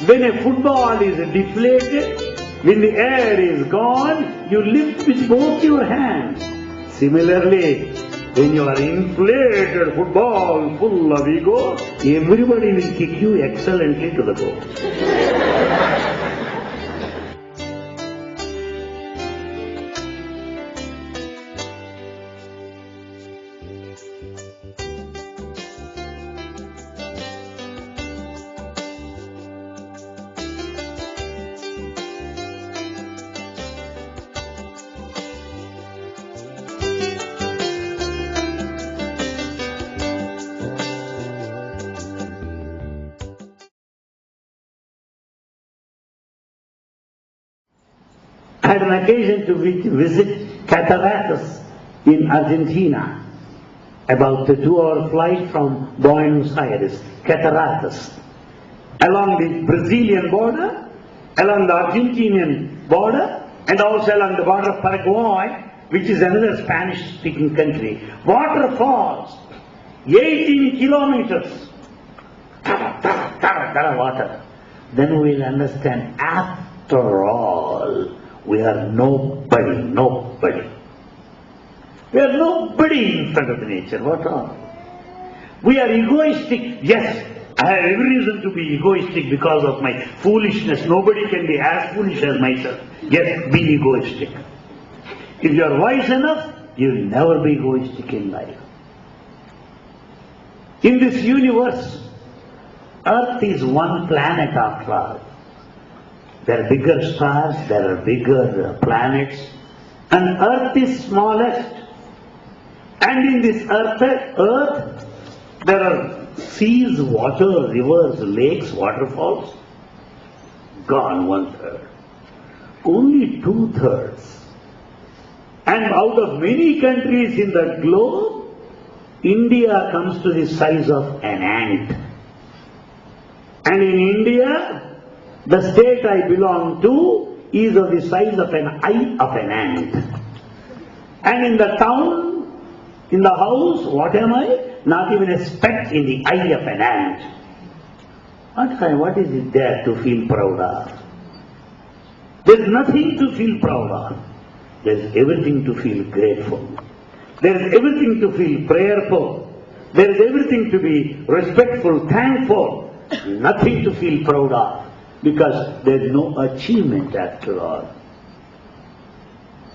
When a football is deflated, when the air is gone, you lift with both your hands. Similarly, when you are inflated football full of ego, everybody will kick you excellently to the goal. I had an occasion to visit Cataratas in Argentina, about a 2-hour flight from Buenos Aires, Cataratas. Along the Brazilian border, along the Argentinian border, and also along the border of Paraguay, which is another Spanish-speaking country. Waterfalls, 18 kilometers, water. Then we will understand, after all, we are nobody. We are nobody in front of the nature. What are we? We are egoistic. Yes, I have every reason to be egoistic because of my foolishness. Nobody can be as foolish as myself. Yes, be egoistic. If you are wise enough, you will never be egoistic in life. In this universe, Earth is one planet after all. There are bigger stars, there are bigger planets, and Earth is smallest. And in this earth, there are seas, water, rivers, lakes, waterfalls. Gone 1/3. Only 2/3. And out of many countries in the globe, India comes to the size of an ant. And in India, the state I belong to is of the size of an eye of an ant. And in the town, in the house, what am I? Not even a speck in the eye of an ant. What is it there to feel proud of? There is nothing to feel proud of. There is everything to feel grateful. There is everything to feel prayerful. There is everything to be respectful, thankful. Nothing to feel proud of. Because there is no achievement after all.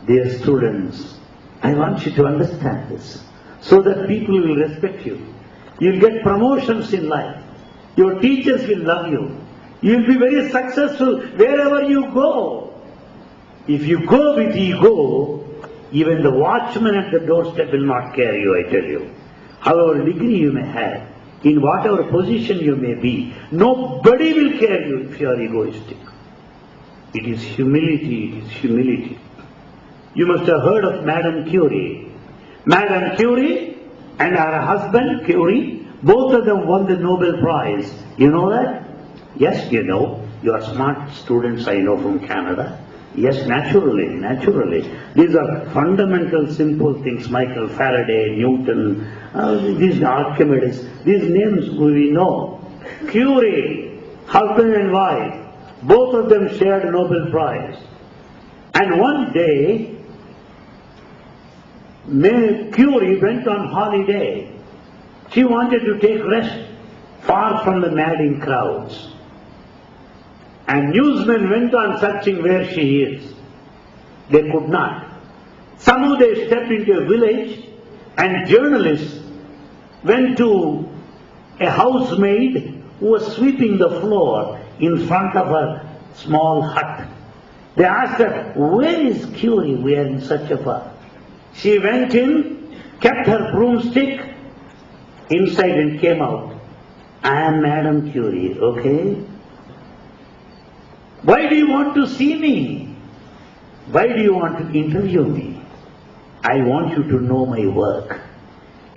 Dear students, I want you to understand this, so that people will respect you. You will get promotions in life. Your teachers will love you. You will be very successful wherever you go. If you go with ego, even the watchman at the doorstep will not carry you, I tell you. However degree you may have, in whatever position you may be, nobody will care you if you are egoistic. It is humility, it is humility. You must have heard of Madame Curie. Madame Curie and her husband Curie, both of them won the Nobel Prize. You know that? Yes, you know. You are smart students, I know, from Canada. Yes, naturally. These are fundamental, simple things. Michael Faraday, Newton, these Archimedes, these names we know. Curie, husband and wife, both of them shared a Nobel Prize. And one day, Curie went on holiday. She wanted to take rest far from the madding crowds. And newsmen went on searching where she is. They could not. Somehow they stepped into a village, and journalists went to a housemaid who was sweeping the floor in front of her small hut. They asked her, "Where is Curie? We are in search of her." She went in, kept her broomstick inside and came out. "I am Madame Curie, okay? Why do you want to see me? Why do you want to interview me? I want you to know my work.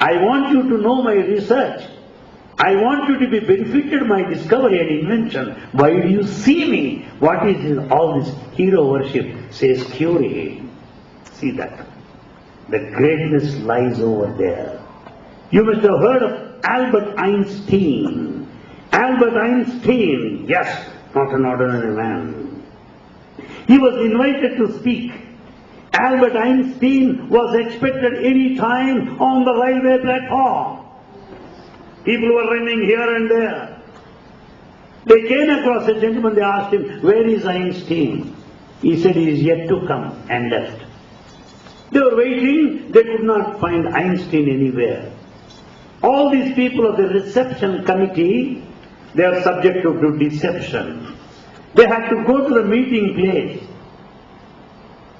I want you to know my research. I want you to be benefited by my discovery and invention. Why do you see me? What is all this hero worship?" says Curie. See that? The greatness lies over there. You must have heard of Albert Einstein. Albert Einstein, yes, not an ordinary man. He was invited to speak. Albert Einstein was expected any time on the railway platform. People were running here and there. They came across a gentleman, they asked him, where is Einstein? He said, he is yet to come, and left. They were waiting, they could not find Einstein anywhere. All these people of the reception committee, they are subject to deception. They had to go to the meeting place.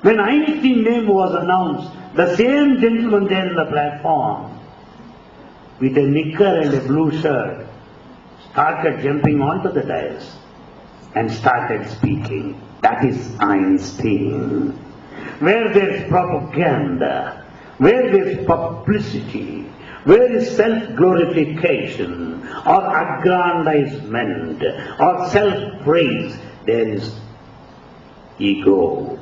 When Einstein's name was announced, the same gentleman there in the platform, with a knicker and a blue shirt, started jumping onto the dais and started speaking. That is Einstein. Where there is propaganda, where there is publicity, where is self-glorification or aggrandizement or self-praise, there is ego.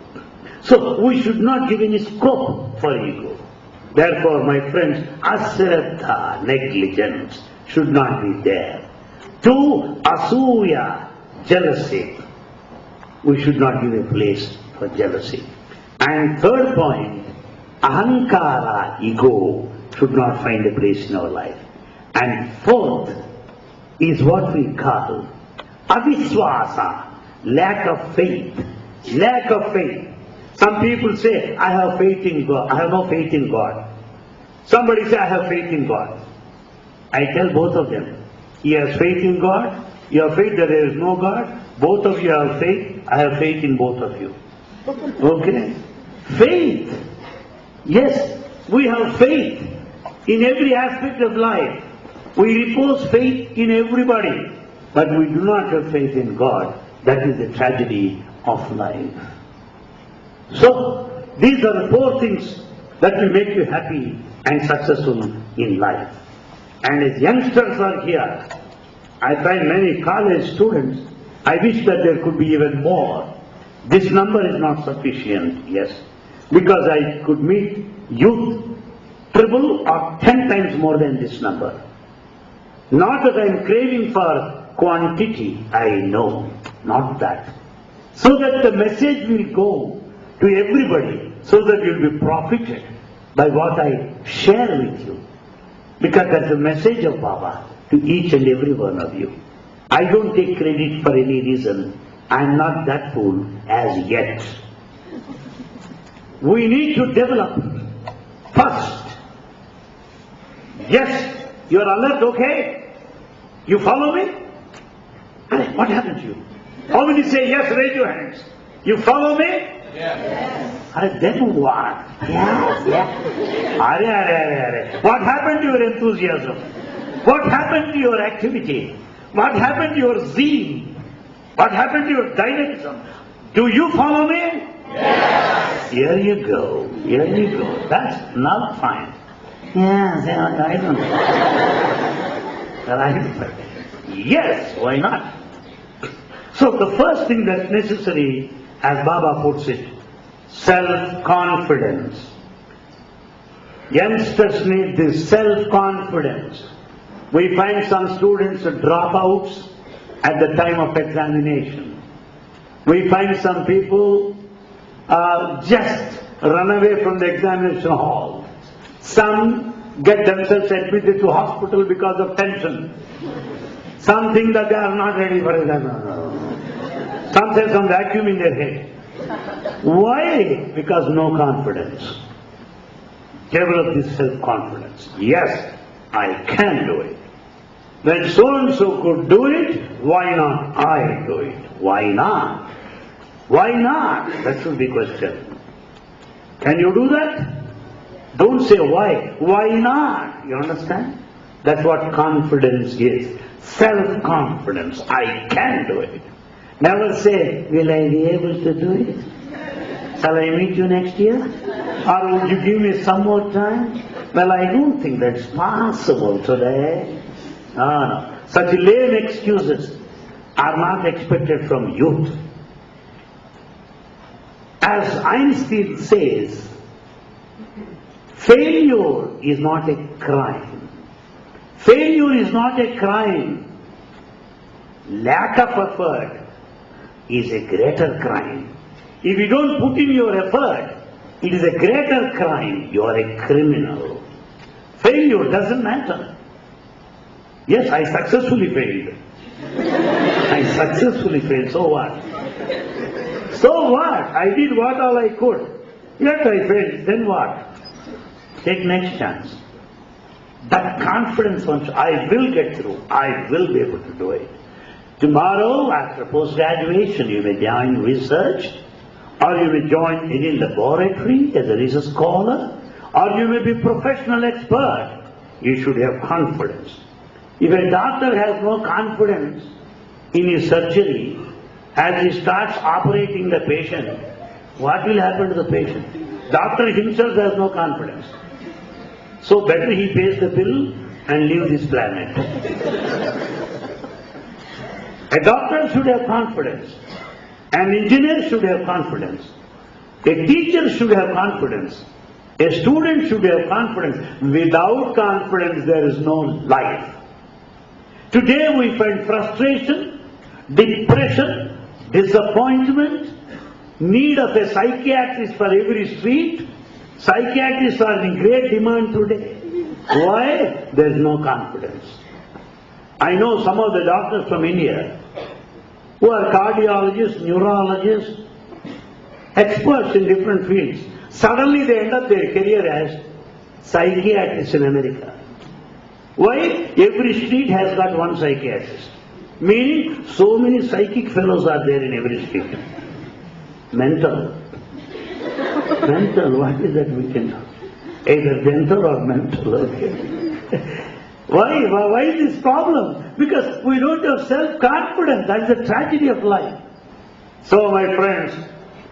So we should not give any scope for ego. Therefore, my friends, asraddha, negligence, should not be there. 2, asuya, jealousy. We should not give a place for jealousy. And 3rd point, ahankara, ego, should not find a place in our life. And 4th is what we call aviswasa, lack of faith. Lack of faith. Some people say, I have faith in God. I have no faith in God. Somebody say, I have faith in God. I tell both of them, he has faith in God, you have faith that there is no God, both of you have faith, I have faith in both of you. Okay? Faith. Yes, we have faith in every aspect of life. We repose faith in everybody, but we do not have faith in God. That is the tragedy of life. So, these are the 4 things that will make you happy and successful in life. And as youngsters are here, I find many college students, I wish that there could be even more. This number is not sufficient, yes, because I could meet youth triple or 10 times more than this number. Not that I am craving for quantity, I know, not that. So that the message will go to everybody, so that you will be profited by what I share with you. Because that's the message of Baba to each and every one of you. I don't take credit for any reason. I am not that fool as yet. We need to develop first. Yes, you are alert, okay? You follow me? What happened to you? How many say yes? Raise your hands. You follow me? Yes. Then what? Yes. What happened to your enthusiasm? What happened to your activity? What happened to your zeal? What happened to your dynamism? Do you follow me? Yes. Here you go. Here you go. That's not fine. Yes, I don't know. Yes, why not? So the first thing that's necessary, as Baba puts it, self-confidence. Youngsters need this self-confidence. We find some students dropouts at the time of examination. We find some people just run away from the examination hall. Some get themselves admitted to hospital because of tension. Some think that they are not ready for examination. Some say some vacuum in their head. Why? Because no confidence. Develop this self-confidence. Yes, I can do it. When so-and-so could do it, why not I do it? Why not? Why not? That should be question. Can you do that? Don't say why. Why not? You understand? That's what confidence is. Self-confidence. I can do it. Never say, will I be able to do it? Shall I meet you next year? Or would you give me some more time? Well, I don't think that's possible today. No. Such lame excuses are not expected from youth. As Einstein says, failure is not a crime. Failure is not a crime. Lack of effort, is a greater crime. If you don't put in your effort, it is a greater crime. You are a criminal. Failure doesn't matter. Yes, I successfully failed. I successfully failed. So what? So what? I did what all I could. Yet I failed. Then what? Take next chance. That confidence once, I will get through. I will be able to do it. Tomorrow, after post-graduation, you may join research, or you may join any laboratory as a research scholar, or you may be professional expert. You should have confidence. If a doctor has no confidence in his surgery, as he starts operating the patient, what will happen to the patient? Doctor himself has no confidence. So better he pays the bill and leave this planet. A doctor should have confidence. An engineer should have confidence. A teacher should have confidence. A student should have confidence. Without confidence, there is no life. Today we find frustration, depression, disappointment, need of a psychiatrist for every street. Psychiatrists are in great demand today. Why? There is no confidence. I know some of the doctors from India who are cardiologists, neurologists, experts in different fields. Suddenly they end up their career as psychiatrists in America. Why? Every street has got one psychiatrist. Meaning, so many psychic fellows are there in every street. Mental. Mental, what is that we can do? Either dental or mental, okay. Why is this problem? Because we don't have self-confidence. That's the tragedy of life. So my friends,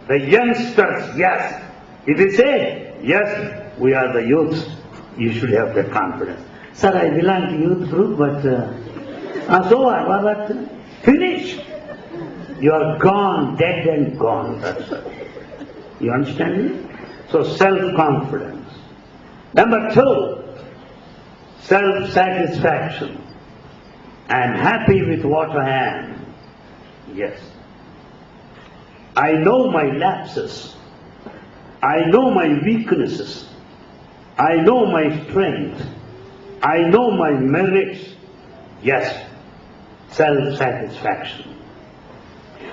the youngsters, yes. If you say, yes, we are the youth, you should have that confidence. Sir, I belong to youth group, but so what? But finish. You are gone, dead and gone. That's it. You understand me? So self-confidence. Number 2, self-satisfaction. I am happy with what I am. Yes. I know my lapses. I know my weaknesses. I know my strength. I know my merits. Yes. Self-satisfaction.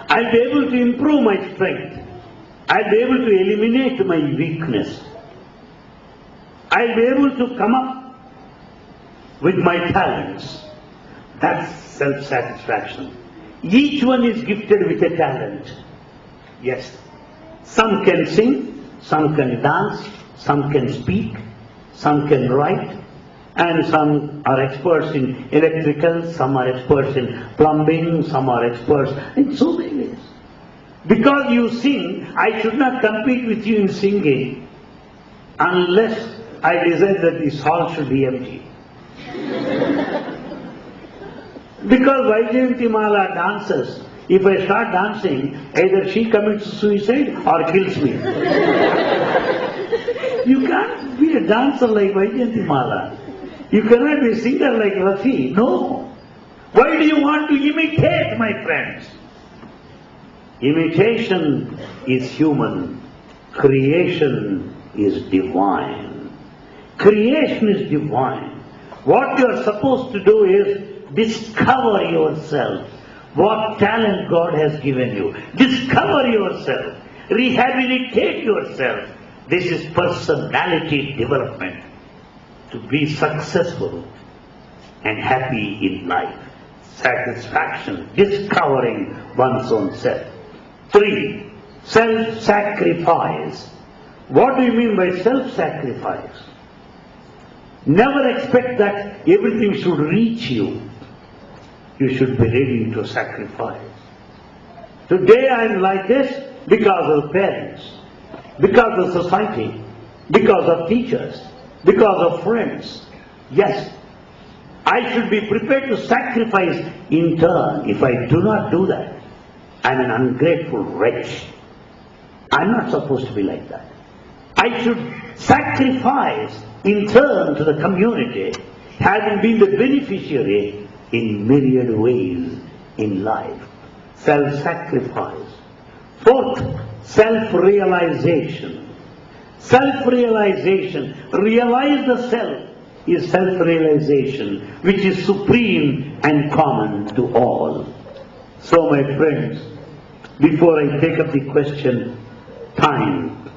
I'll be able to improve my strength. I'll be able to eliminate my weakness. I'll be able to come up with my talents. That's self-satisfaction. Each one is gifted with a talent. Yes. Some can sing, some can dance, some can speak, some can write, and some are experts in electrical, some are experts in plumbing, some are experts in so many ways. Because you sing, I should not compete with you in singing unless I decide that this hall should be empty. Because Vaijayantimala dances. If I start dancing, either she commits suicide or kills me. You can't be a dancer like Vaijayantimala. You cannot be a singer like Rafi. No. Why do you want to imitate, my friends? Imitation is human. Creation is divine. Creation is divine. What you are supposed to do is discover yourself. What talent God has given you. Discover yourself. Rehabilitate yourself. This is personality development. To be successful and happy in life. Satisfaction. Discovering one's own self. 3. Self-sacrifice. What do you mean by self-sacrifice? Never expect that everything should reach you. You should be ready to sacrifice. Today I am like this because of parents, because of society, because of teachers, because of friends. Yes, I should be prepared to sacrifice in turn. If I do not do that, I am an ungrateful wretch. I am not supposed to be like that. I should sacrifice in turn to the community, having been the beneficiary in myriad ways in life. self-sacrifice. Fourth, self-realization. Self-realization, realize the self, is self-realization, which is supreme and common to all. So my friends, before I take up the question, time,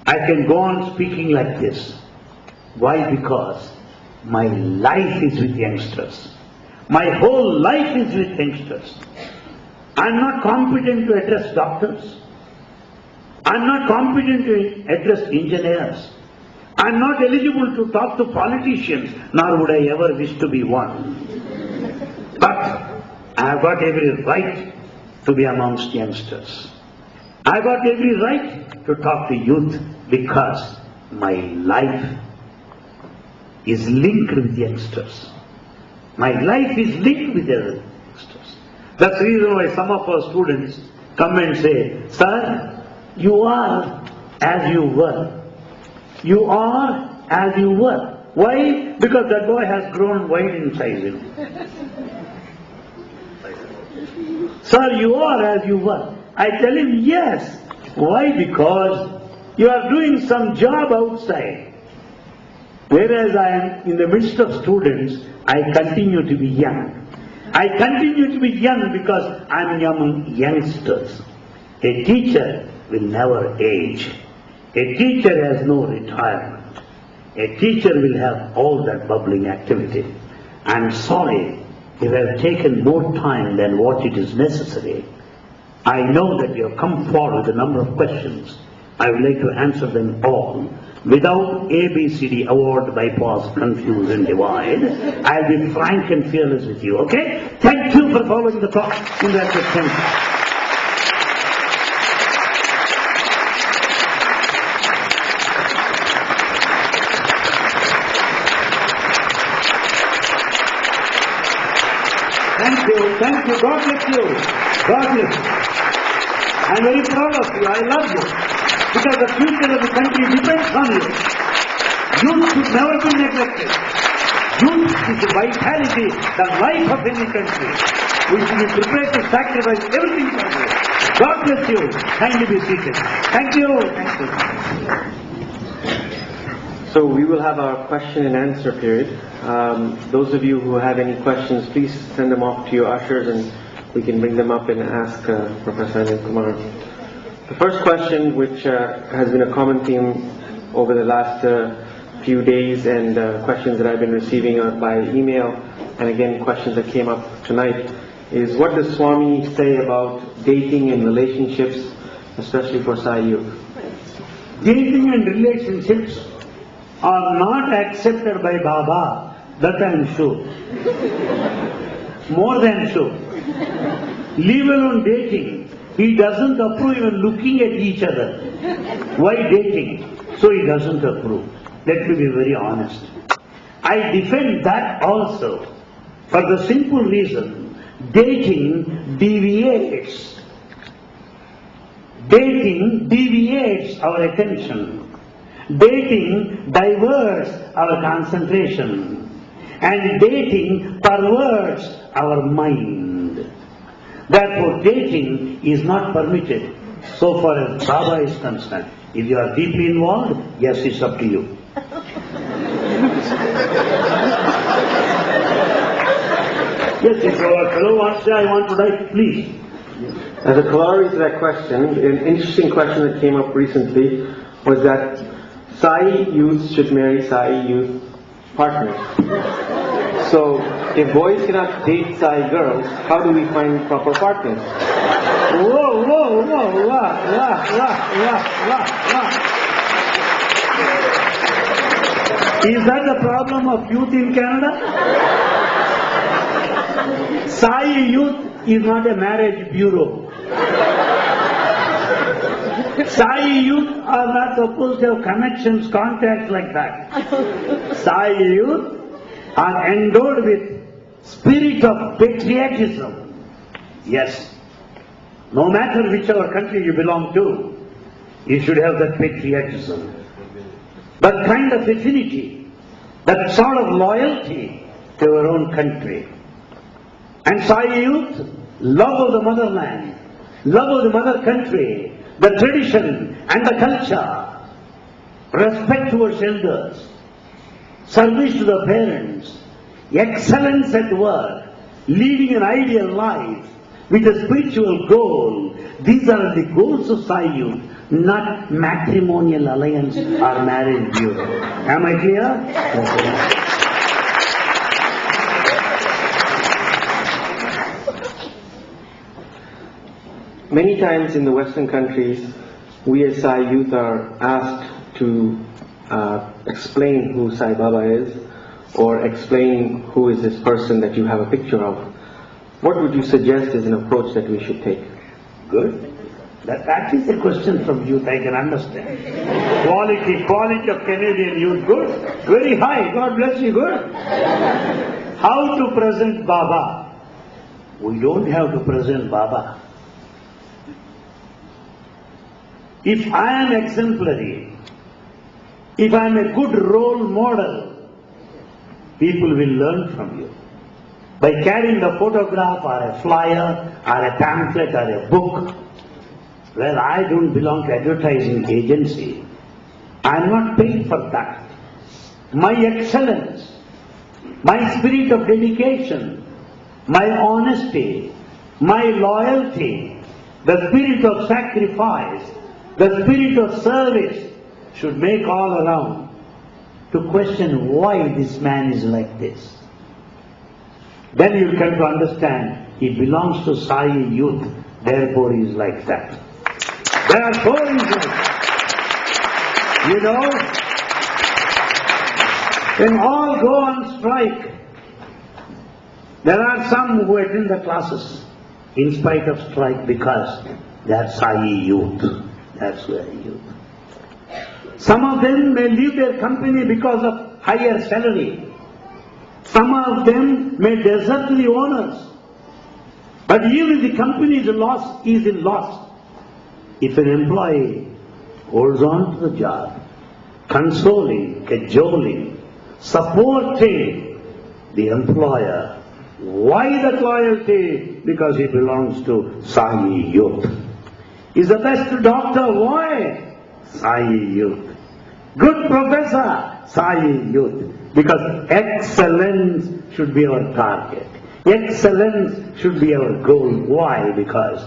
I can go on speaking like this. Why? Because my life is with youngsters. My whole life is with youngsters. I'm not competent to address doctors. I'm not competent to address engineers. I'm not eligible to talk to politicians, nor would I ever wish to be one. But I have got every right to be amongst youngsters. I have got every right to talk to youth because my life is linked with youngsters. My life is linked with the youngsters. That's the reason why some of our students come and say, "Sir, you are as you were. You are as you were." Why? Because that boy has grown wide in size. "Sir, you are as you were." I tell him, yes. Why? Because you are doing some job outside. Whereas I am in the midst of students, I continue to be young. I continue to be young because I am among youngsters. A teacher will never age. A teacher has no retirement. A teacher will have all that bubbling activity. I am sorry if I have taken more time than what it is necessary. I know that you have come forward with a number of questions. I would like to answer them all. Without ABCD, award, bypass, confuse and divide, I'll be frank and fearless with you, okay? Thank you for following the talk in that sense. Thank you, God bless you. God bless you. I'm very proud of you, I love you. Because the future of the country depends on you. Youth should never be neglected. Youth is the vitality, the life of any country. We should be prepared to sacrifice everything for you. God bless you. Kindly be seated. Thank you. Thank you. So we will have our question and answer period. Those of you who have any questions, please send them off to your ushers and we can bring them up and ask Professor Anil Kumar. The first question, which has been a common theme over the last few days and questions that I've been receiving by email and again questions that came up tonight, is what does Swami say about dating and relationships, especially for Sai youth? Dating and relationships are not accepted by Baba, that I am sure. More than sure. Leave alone dating. He doesn't approve even looking at each other. Why dating? So he doesn't approve. Let me be very honest. I defend that also for the simple reason dating deviates. Dating deviates our attention. Dating diverts our concentration. And dating perverts our mind. Therefore, dating is not permitted so far as Baba is concerned. If you are deeply involved, yes, it's up to you. Yes, if your fellow wants to say, I want to die, please. As a corollary to that question, an interesting question that came up recently was that Sai youths should marry Sai youth partners. So, if boys cannot date Sai girls, how do we find proper partners? Whoa, whoa, whoa, wah. Is that the problem of youth in Canada? Sai youth is not a marriage bureau. Sai youth are not supposed to have connections, contacts like that. Sai youth are endowed with spirit of patriotism. Yes. No matter whichever country you belong to, you should have that patriotism. That kind of affinity, that sort of loyalty to your own country. And Sai youth love of the motherland, love of the mother country, the tradition and the culture, respect towards elders, service to the parents, excellence at work, leading an ideal life with a spiritual goal. These are the goals of Sai Youth, not matrimonial alliance or marriage bureau. Am I clear? Many times in the Western countries, we as Sai Youth are asked to explain who Sai Baba is, or explain who is this person that you have a picture of. What would you suggest is an approach that we should take? Good. That is a question from youth, I can understand. Quality of Canadian youth, good. Very high, God bless you, good. How to present Baba? We don't have to present Baba. If I am exemplary, if I am a good role model, people will learn from you. By carrying a photograph or a flyer or a pamphlet or a book, well, I don't belong to advertising agency. I am not paid for that. My excellence, my spirit of dedication, my honesty, my loyalty, the spirit of sacrifice, the spirit of service should make all around to question why this man is like this. Then you come to understand he belongs to Sai Youth, therefore he is like that. There are four reasons. You know, when all go on strike, there are some who attend the classes in spite of strike because they are Sai Youth. That's where youth. Some of them may leave their company because of higher salary. Some of them may desert the owners. But even the company is in loss. If an employee holds on to the job, consoling, cajoling, supporting the employer. Why that loyalty? Because he belongs to Sai Youth. Is the best doctor. Why? Sai Youth. Good professor. Sai Youth. Because excellence should be our target. Excellence should be our goal. Why? Because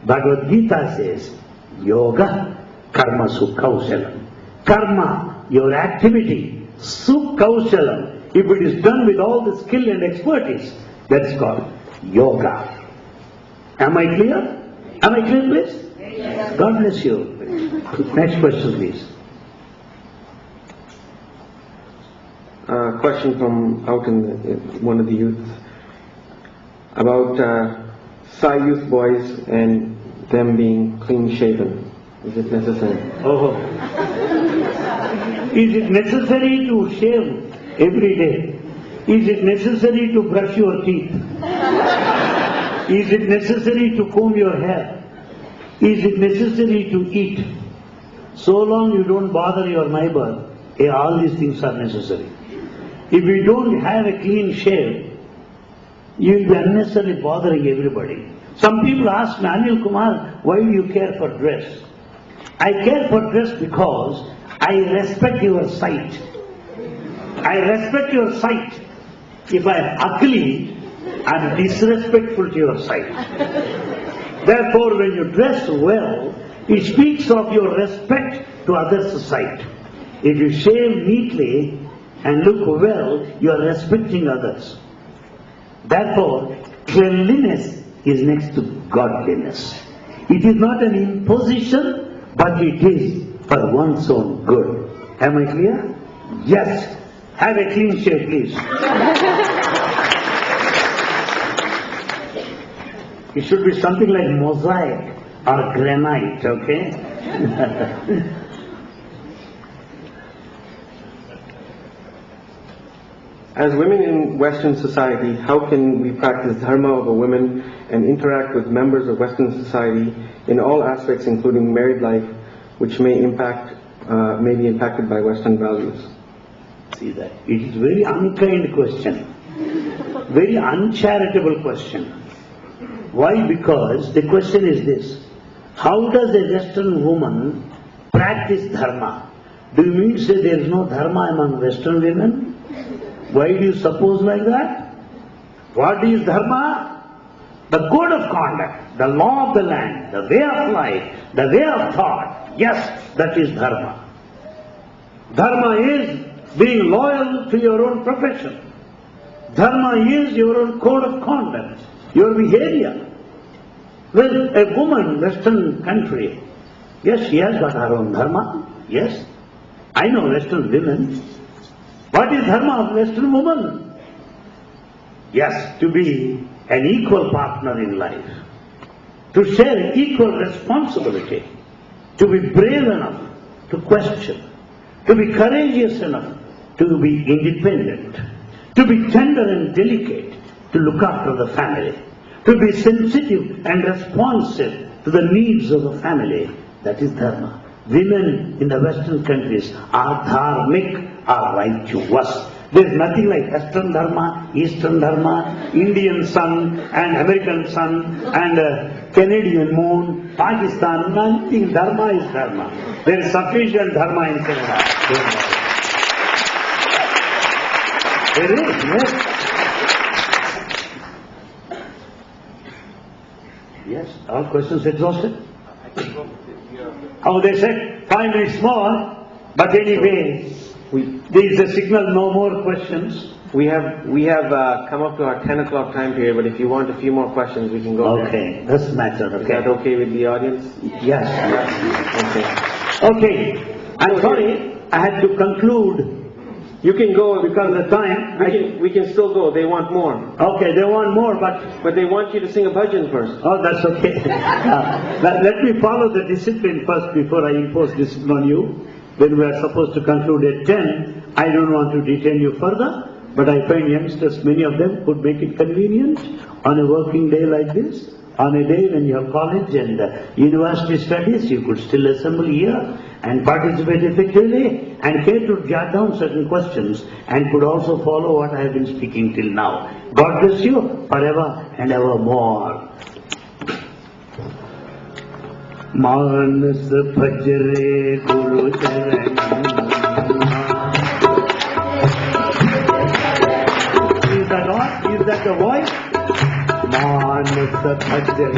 Bhagavad Gita says, Yoga Karma Sukhaushalam. Karma, your activity, Sukhaushalam. If it is done with all the skill and expertise, that's called Yoga. Am I clear? Am I clear, please? Yes. God bless you. Next question, please. Question from out in one of the youth about Sai Youth boys and them being clean shaven. Is it necessary? Oh. Is it necessary to shave every day? Is it necessary to brush your teeth? Is it necessary to comb your hair? Is it necessary to eat? So long you don't bother your neighbor, all these things are necessary. If you don't have a clean shave, you will be unnecessarily bothering everybody. Some people ask me, Anil, Kumar, why do you care for dress? I care for dress because I respect your sight. I respect your sight. If I am ugly, I am disrespectful to your sight. Therefore, when you dress well, it speaks of your respect to others' sight. If you shave neatly and look well, you are respecting others. Therefore, cleanliness is next to godliness. It is not an imposition, but it is for one's own good. Am I clear? Yes. Have a clean shave, please. It should be something like mosaic or granite, okay? As women in Western society, how can we practice dharma of a woman and interact with members of Western society in all aspects, including married life, which may be impacted by Western values? See that? It is very unkind question. Very uncharitable question. Why? Because the question is this: how does a Western woman practice dharma? Do you mean to say there is no dharma among Western women? Why do you suppose like that? What is dharma? The code of conduct, the law of the land, the way of life, the way of thought. Yes, that is dharma. Dharma is being loyal to your own profession. Dharma is your own code of conduct, your behavior. Well, a woman, Western country, yes, she has got her own dharma. Yes, I know Western women. What is dharma of Western woman? Yes, to be an equal partner in life, to share equal responsibility, to be brave enough to question, to be courageous enough to be independent, to be tender and delicate, to look after the family, to be sensitive and responsive to the needs of the family. That is dharma. Women in the Western countries are dharmic, are righteous. There is nothing like Western dharma, Eastern dharma, Indian sun and American sun and Canadian moon, Pakistan. Nothing. Dharma is dharma. There is sufficient dharma in Canada. There is, yes. Yes, all questions exhausted? Oh, they said 5 minutes more, but anyway, there is a signal, no more questions. We have come up to our 10 o'clock time period, but if you want a few more questions, we can go there. Okay, this matter, okay. Is that okay with the audience? Yes. Okay, I'm sorry, I had to conclude. You can go because of the time. We can still go. They want more. Okay, they want more, but they want you to sing a bhajan first. Oh, that's okay. Let me follow the discipline first before I impose discipline on you. When we are supposed to conclude at 10, I don't want to detain you further, but I find youngsters, many of them would make it convenient on a working day like this. On a day when you have college and university studies, you could still assemble here and participate effectively and care to jot down certain questions and could also follow what I have been speaking till now. God bless you forever and evermore. Manas bhajre Guru Charanam. Is that all? Is that the voice? Manas bhajre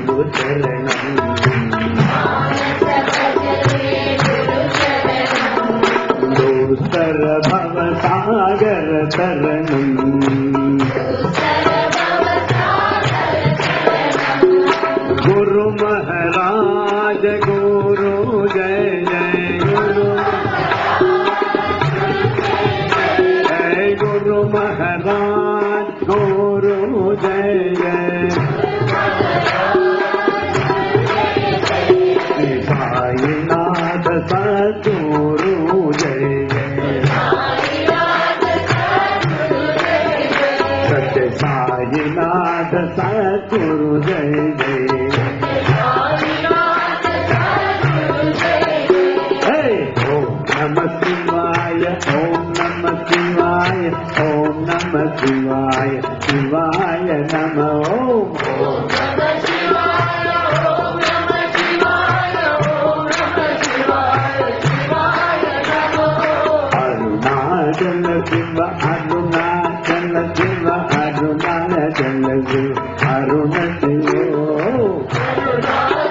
Guru Charanam. Dostar bhava sagar taranam. Guru Maharaj, Guru Jai Jai Guru. Jai Guru Maharaj, Guru Jai Jai. Sainath Sadguru Jai Jai. Satya Sainath Sadguru Jai Jai. Hey, Om Namah Shivaya, Om Namah Shivaya, Om Namah Shivaya, Shivaya Namah Om. Om Namah Shivaya, Om Namah Shivaya, Om Namah Shivaya, Shivaya Namah. Arunachala Shiva, Arunachala Shiva, Arunachala Shiva, Arunachala Shiva. Arunachala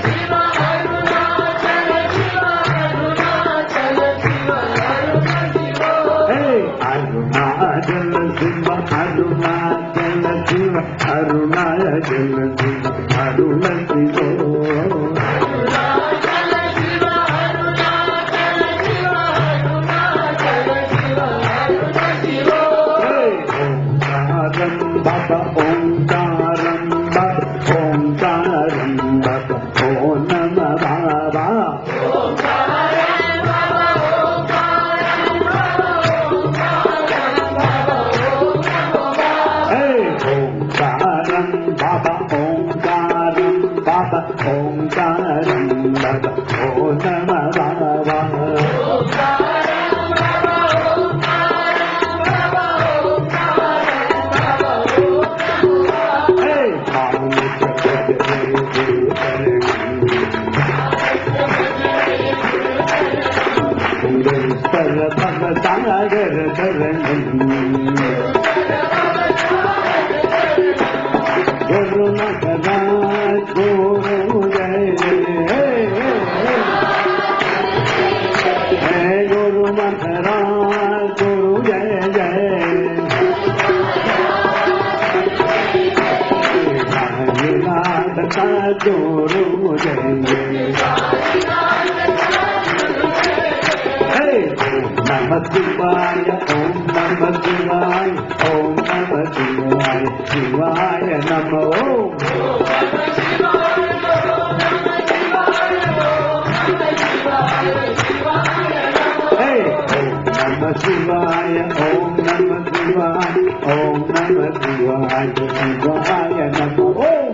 Shiva, Arunachala Shiva. Omkaram Baba, Omkaram Baba, Omkaram Baba, Om Namah Baba. Omkaram Baba, Omkaram Baba, Omkaram Baba, Om Namah Baba. Hey, Omkaram Baba, Om Purastara Bhagatagar Dharanam Guru Maharaj Guru Jai Hey Guru Maharaj Guru Jai Jai Guru Jai Hey Om Namah Shivaya Om Namah Shivaya Om Namah Shivaya Shivaya Namah Om Hey Om Namah Shivaya Om Namah Shivaya Om Namah Shivaya Shivaya Namah Om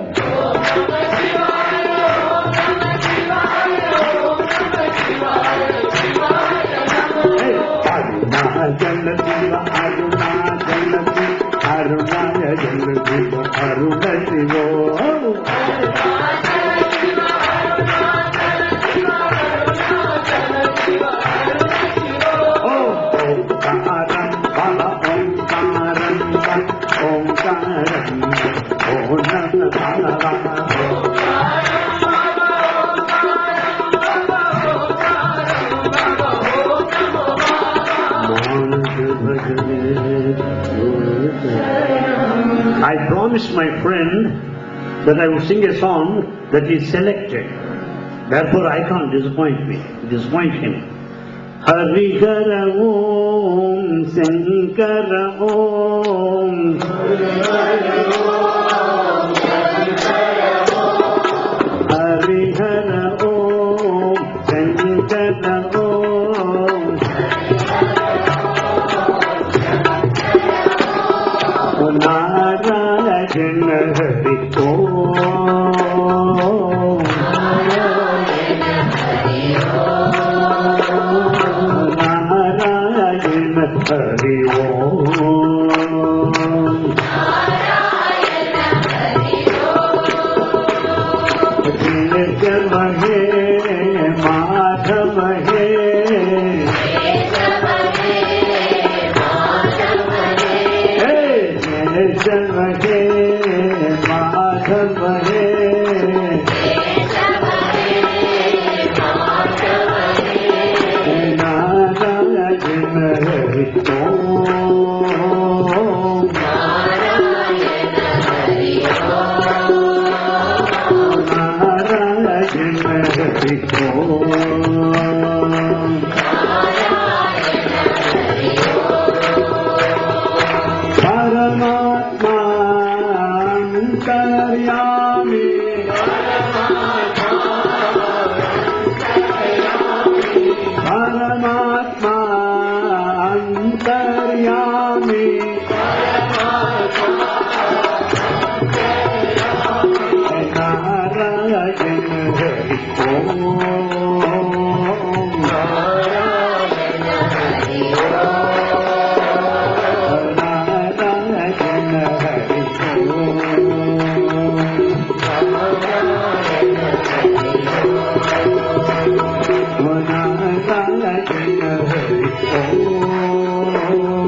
Jalla Shiva Aruna Jalla Shiva Arunaya Jalla Shiva Aruna Shiva Om Karam Bala Om Karam Om Karam Om Namah Bala I promised my friend that I would sing a song that is selected. Therefore I can't disappoint him. Harihara Om Shankara Om Harihara Om Shankara Om Narayana Hari Om Narayana Hari Om Java He Madhava He Java He Madhava He Narayana Hari Om Narayana Hari Om Paramatma Antaryami Paramatma Antaryami Narayana Hari Om Narayana Hari Om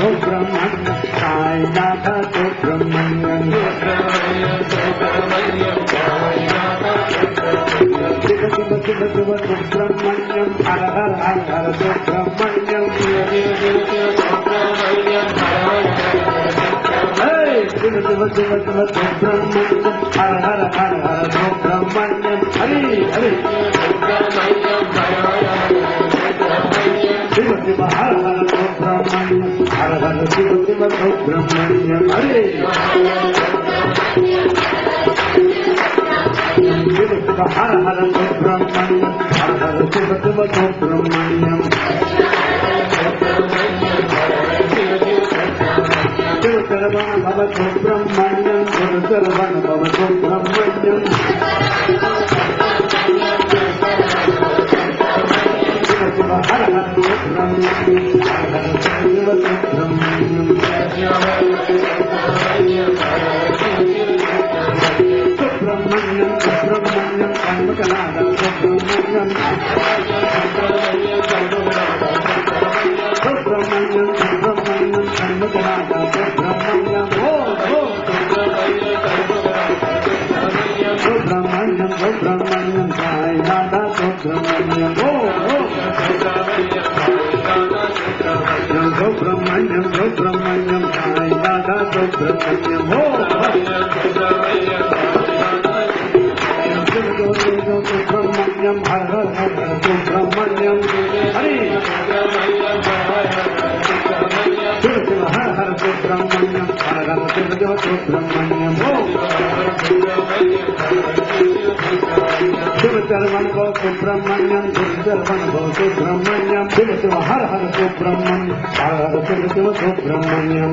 Subramanya, Sai Nada Subramanya, Shiva Shiva Shiva Shiva Subramanya, Hara Hara Hara Hara Subramanya, Hey, Shiva Shiva Shiva Shiva Subramanya, Hara Hara Hara Hara Subramanya, Hari Hari, Shiva Shiva Hara Hara Subramanya, Hara Hara Shiva Shiva Subramanya, Hari, Shiva Shiva Hara Hara Subramanya, Hara Hara Shiva Shiva Subramanya, Shiva Saravana Bhava Subramanya, Shiva Saravana Bhava Subramanya, Shiva Shiva Hara Hara Subramanya, Hara Hara Shiva Subramanya, Subramanya, Subramanya, Kanmakanada Subramanya, Subramanya, Subramanya, Kanmakanada Subramanya, Subramanya, Subramanya, Sai Nada Subramanya, Subramanya, Subramanya, Sai Nada Subramanya, Subramanyam, Har Har Har Har Subramanyam, Hari, Shiva Shiva Har Har Subramanyam, Har Har Shiva Shiva Subramanyam, Shiva Sarvan Bhava Subramanyam, Shiva Sarvan Bhava Subramanyam, Shiva Shiva Har Har Subramanyam, Har Har Shiva Shiva Subramanyam,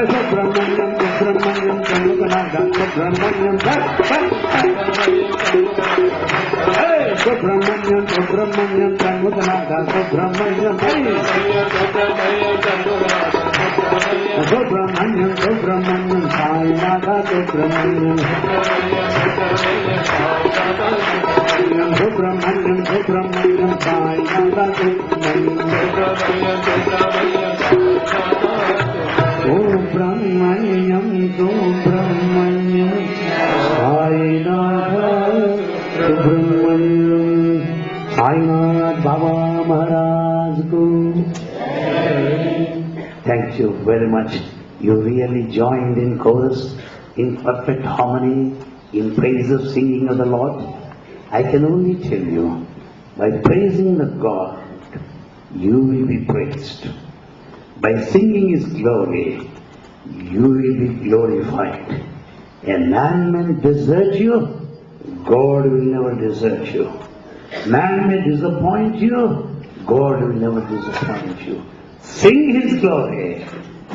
Subramanyam, Subramanyam, Kanmakanada Subramanyam, Hey, Subramanyam, Subramanyam, Kanmakanada Subramanyam, Subramanyam, Subramanyam, Sai Nada Subramanyam, Subramanyam, Subramanyam, Sai Nada Subramanyam, Om Brahmanyam, Subramanyam, Sai Nada Subramanyam, Sainath Baba Maharaj Ko. Thank you very much. You really joined in chorus, in perfect harmony, in praise of singing of the Lord. I can only tell you, by praising the God, you will be praised. By singing His glory, you will be glorified. A man may desert you, God will never desert you. Man may disappoint you, God will never disappoint you. Sing His glory.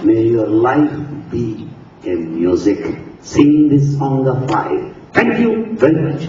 May your life be a music. Sing this song of life. Thank you very much.